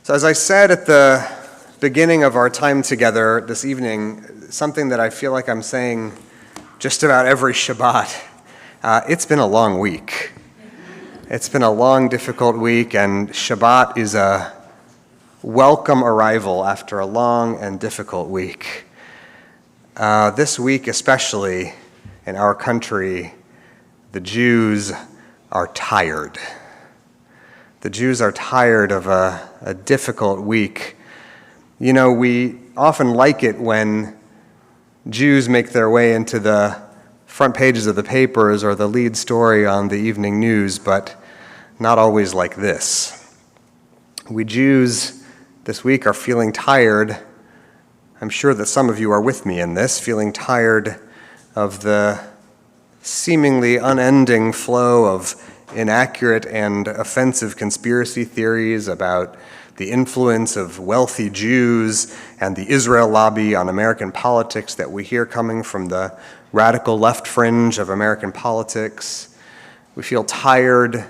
So as I said at the beginning of our time together this evening, something that I feel like I'm saying just about every Shabbat, it's been a long week. It's been a long, difficult week, and Shabbat is a welcome arrival after a long and difficult week. This week especially, in our country, the Jews are tired. The Jews are tired of a difficult week. You know, we often like it when Jews make their way into the front pages of the papers or the lead story on the evening news, but not always like this. We Jews this week are feeling tired. I'm sure that some of you are with me in this, feeling tired of the seemingly unending flow of inaccurate and offensive conspiracy theories about the influence of wealthy Jews and the Israel lobby on American politics that we hear coming from the radical left fringe of American politics. We feel tired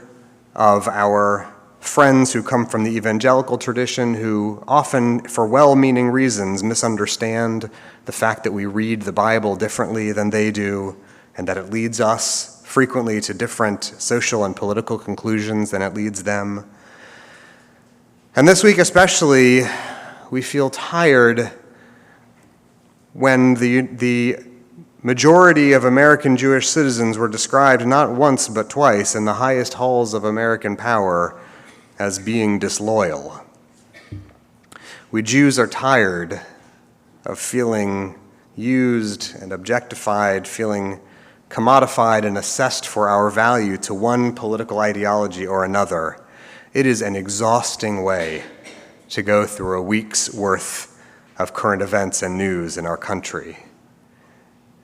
of our friends who come from the evangelical tradition who often, for well-meaning reasons, misunderstand the fact that we read the Bible differently than they do and that it leads us frequently to different social and political conclusions than it leads them. And this week especially, we feel tired when the majority of American Jewish citizens were described not once but twice in the highest halls of American power as being disloyal. We Jews are tired of feeling used and objectified, feeling commodified and assessed for our value to one political ideology or another. It is an exhausting way to go through a week's worth of current events and news in our country.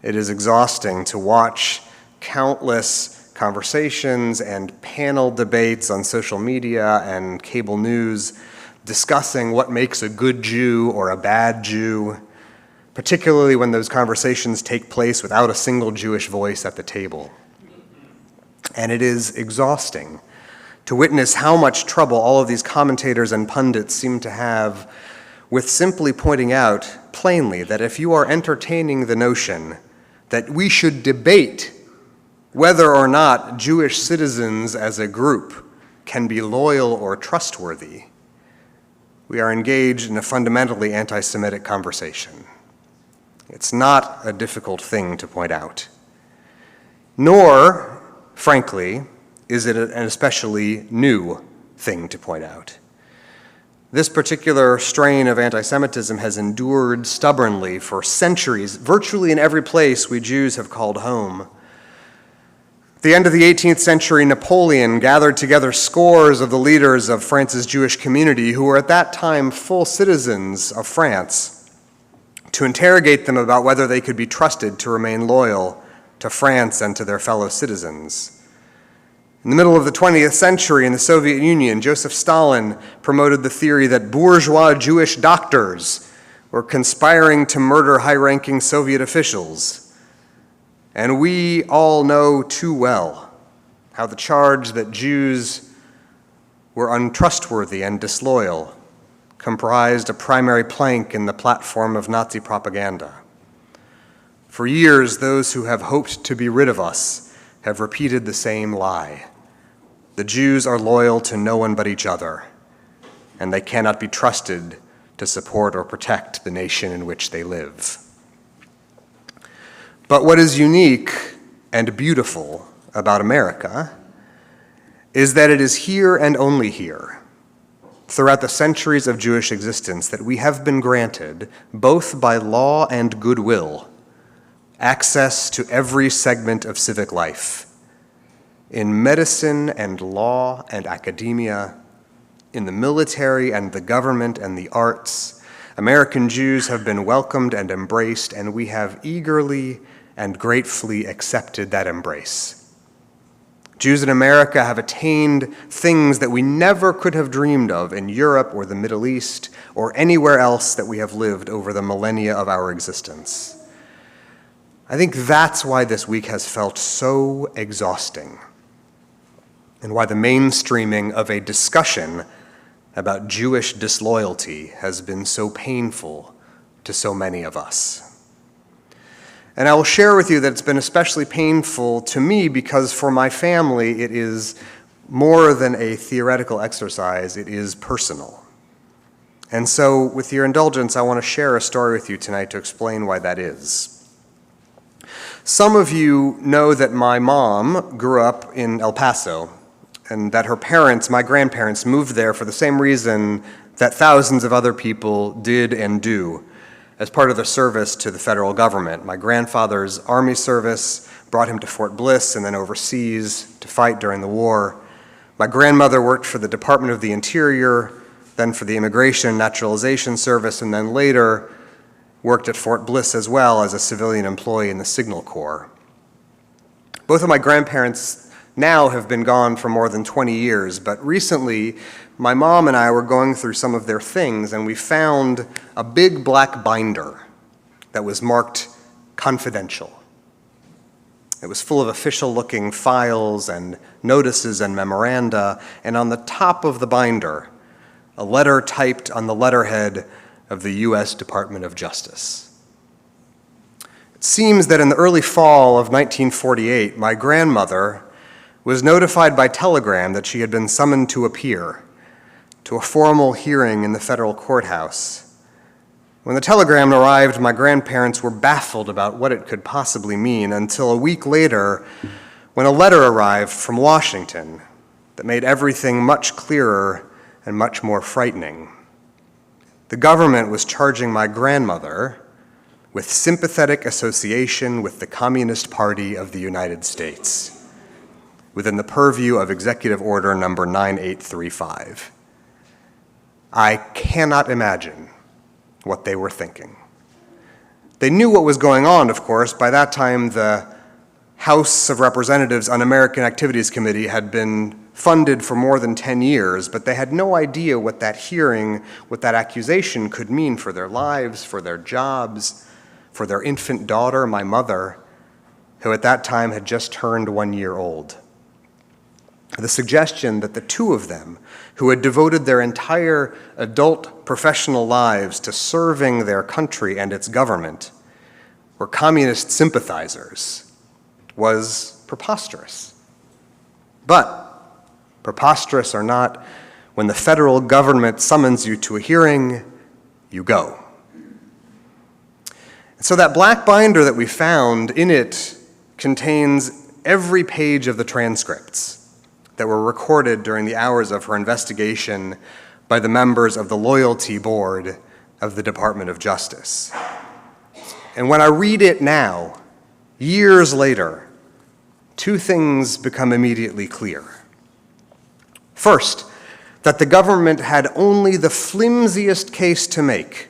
It is exhausting to watch countless conversations and panel debates on social media and cable news discussing what makes a good Jew or a bad Jew, particularly when those conversations take place without a single Jewish voice at the table. And it is exhausting to witness how much trouble all of these commentators and pundits seem to have with simply pointing out plainly that if you are entertaining the notion that we should debate whether or not Jewish citizens as a group can be loyal or trustworthy, we are engaged in a fundamentally anti-Semitic conversation. It's not a difficult thing to point out. Nor, frankly, is it an especially new thing to point out. This particular strain of anti-Semitism has endured stubbornly for centuries, virtually in every place we Jews have called home. At the end of the 18th century, Napoleon gathered together scores of the leaders of France's Jewish community who were at that time full citizens of France to interrogate them about whether they could be trusted to remain loyal to France and to their fellow citizens. In the middle of the 20th century in the Soviet Union, Joseph Stalin promoted the theory that bourgeois Jewish doctors were conspiring to murder high-ranking Soviet officials. And we all know too well how the charge that Jews were untrustworthy and disloyal comprised a primary plank in the platform of Nazi propaganda. For years, those who have hoped to be rid of us have repeated the same lie. The Jews are loyal to no one but each other, and they cannot be trusted to support or protect the nation in which they live. But what is unique and beautiful about America is that it is here and only here, throughout the centuries of Jewish existence, that we have been granted, both by law and goodwill, access to every segment of civic life. In medicine and law and academia, in the military and the government and the arts, American Jews have been welcomed and embraced, and we have eagerly and gratefully accepted that embrace. Jews in America have attained things that we never could have dreamed of in Europe or the Middle East or anywhere else that we have lived over the millennia of our existence. I think that's why this week has felt so exhausting, and why the mainstreaming of a discussion about Jewish disloyalty has been so painful to so many of us. And I will share with you that it's been especially painful to me because for my family it is more than a theoretical exercise, it is personal. And so, with your indulgence, I want to share a story with you tonight to explain why that is. Some of you know that my mom grew up in El Paso, and that her parents, my grandparents, moved there for the same reason that thousands of other people did and do, as part of the service to the federal government. My grandfather's army service brought him to Fort Bliss and then overseas to fight during the war. My grandmother worked for the Department of the Interior, then for the Immigration and Naturalization Service, and then later worked at Fort Bliss as well as a civilian employee in the Signal Corps. Both of my grandparents now have been gone for more than 20 years, but recently my mom and I were going through some of their things and we found a big black binder that was marked confidential. It was full of official-looking files and notices and memoranda, and on the top of the binder, a letter typed on the letterhead of the U.S. Department of Justice. It seems that in the early fall of 1948, my grandmother was notified by telegram that she had been summoned to appear to a formal hearing in the federal courthouse. When the telegram arrived, my grandparents were baffled about what it could possibly mean until a week later, when a letter arrived from Washington that made everything much clearer and much more frightening. The government was charging my grandmother with sympathetic association with the Communist Party of the United States, within the purview of Executive Order number 9835. I cannot imagine what they were thinking. They knew what was going on, of course. By that time, the House of Representatives Un-American Activities Committee had been funded for more than 10 years, but they had no idea what that hearing, what that accusation could mean for their lives, for their jobs, for their infant daughter, my mother, who at that time had just turned 1 year old. The suggestion that the two of them, who had devoted their entire adult professional lives to serving their country and its government, were communist sympathizers, was preposterous. But preposterous or not, when the federal government summons you to a hearing, you go. So that black binder that we found, in it contains every page of the transcripts that were recorded during the hours of her investigation by the members of the Loyalty Board of the Department of Justice. And when I read it now, years later, two things become immediately clear. First, that the government had only the flimsiest case to make,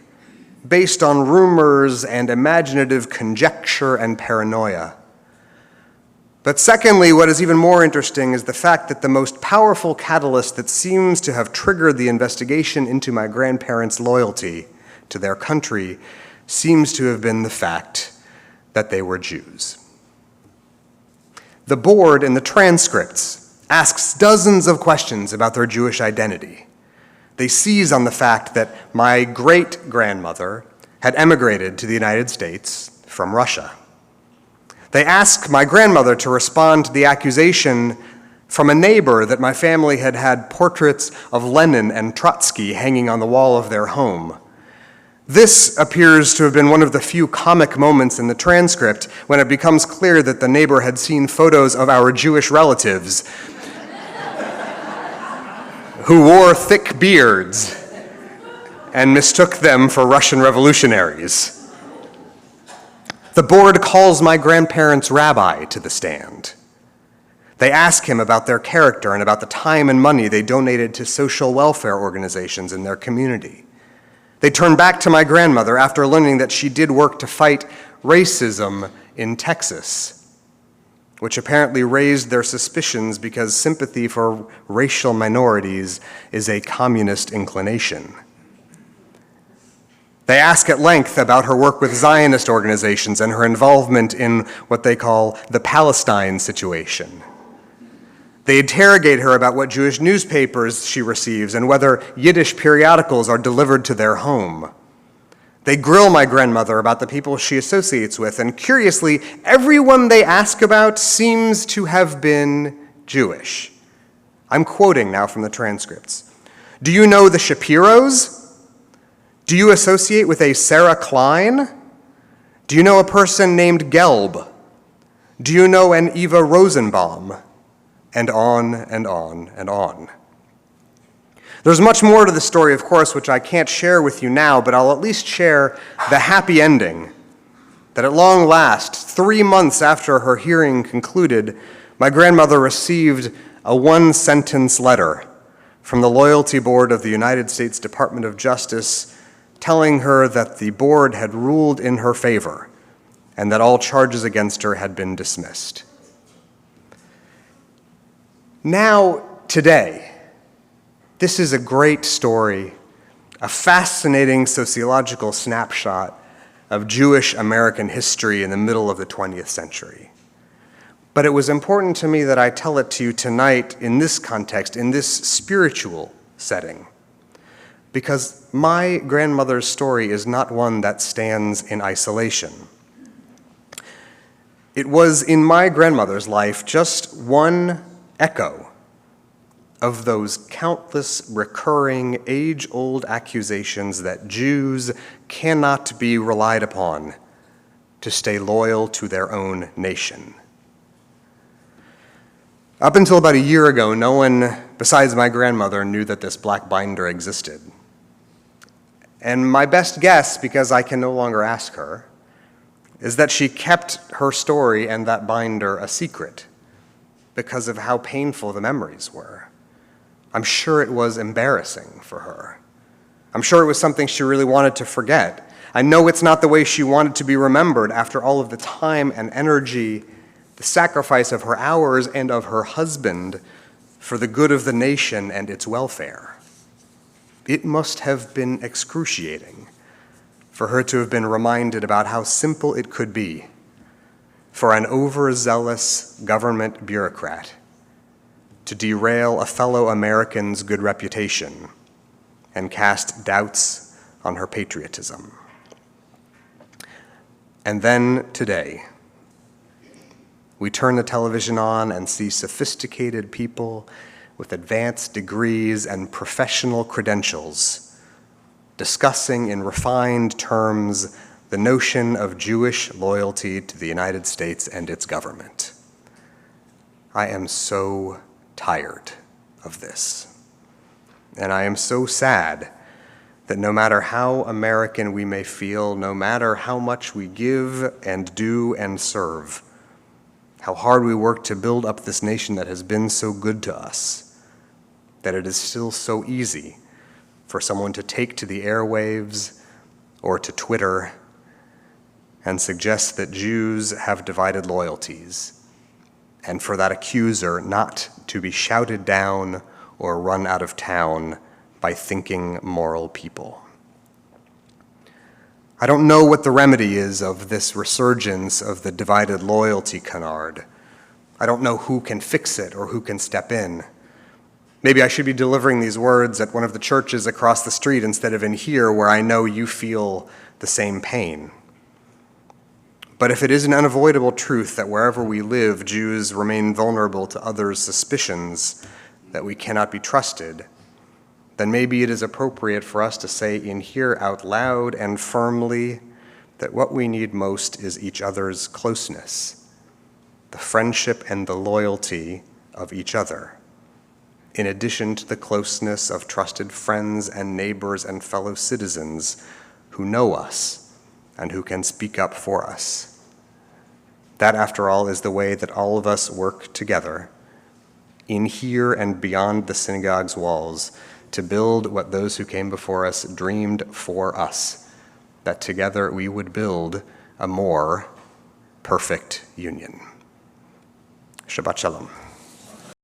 based on rumors and imaginative conjecture and paranoia. But secondly, what is even more interesting is the fact that the most powerful catalyst that seems to have triggered the investigation into my grandparents' loyalty to their country seems to have been the fact that they were Jews. The board in the transcripts asks dozens of questions about their Jewish identity. They seize on the fact that my great-grandmother had emigrated to the United States from Russia. They ask my grandmother to respond to the accusation from a neighbor that my family had had portraits of Lenin and Trotsky hanging on the wall of their home. This appears to have been one of the few comic moments in the transcript when it becomes clear that the neighbor had seen photos of our Jewish relatives who wore thick beards and mistook them for Russian revolutionaries. The board calls my grandparents' rabbi to the stand. They ask him about their character and about the time and money they donated to social welfare organizations in their community. They turn back to my grandmother after learning that she did work to fight racism in Texas, which apparently raised their suspicions because sympathy for racial minorities is a communist inclination. They ask at length about her work with Zionist organizations and her involvement in what they call the Palestine situation. They interrogate her about what Jewish newspapers she receives and whether Yiddish periodicals are delivered to their home. They grill my grandmother about the people she associates with, and curiously, everyone they ask about seems to have been Jewish. I'm quoting now from the transcripts. Do you know the Shapiros? Do you associate with a Sarah Klein? Do you know a person named Gelb? Do you know an Eva Rosenbaum? And on and on and on. There's much more to the story, of course, which I can't share with you now, but I'll at least share the happy ending, that at long last, 3 months after her hearing concluded, my grandmother received a one-sentence letter from the Loyalty Board of the United States Department of Justice telling her that the board had ruled in her favor and that all charges against her had been dismissed. Now, today, this is a great story, a fascinating sociological snapshot of Jewish American history in the middle of the 20th century. But it was important to me that I tell it to you tonight in this context, in this spiritual setting, because my grandmother's story is not one that stands in isolation. It was in my grandmother's life just one echo of those countless recurring age-old accusations that Jews cannot be relied upon to stay loyal to their own nation. Up until about a year ago, no one besides my grandmother knew that this black binder existed. And my best guess, because I can no longer ask her, is that she kept her story and that binder a secret because of how painful the memories were. I'm sure it was embarrassing for her. I'm sure it was something she really wanted to forget. I know it's not the way she wanted to be remembered after all of the time and energy, the sacrifice of her hours and of her husband for the good of the nation and its welfare. It must have been excruciating for her to have been reminded about how simple it could be for an overzealous government bureaucrat to derail a fellow American's good reputation and cast doubts on her patriotism. And then today, we turn the television on and see sophisticated people with advanced degrees and professional credentials discussing in refined terms the notion of Jewish loyalty to the United States and its government. I am so tired of this. And I am so sad that no matter how American we may feel, no matter how much we give and do and serve, how hard we work to build up this nation that has been so good to us, that it is still so easy for someone to take to the airwaves or to Twitter and suggest that Jews have divided loyalties, and for that accuser not to be shouted down or run out of town by thinking moral people. I don't know what the remedy is of this resurgence of the divided loyalty canard. I don't know who can fix it or who can step in. Maybe I should be delivering these words at one of the churches across the street instead of in here, where I know you feel the same pain. But if it is an unavoidable truth that wherever we live, Jews remain vulnerable to others' suspicions that we cannot be trusted, then maybe it is appropriate for us to say in here out loud and firmly that what we need most is each other's closeness, the friendship and the loyalty of each other, in addition to the closeness of trusted friends and neighbors and fellow citizens who know us and who can speak up for us. That, after all, is the way that all of us work together, in here and beyond the synagogue's walls, to build what those who came before us dreamed for us, that together we would build a more perfect union. Shabbat Shalom.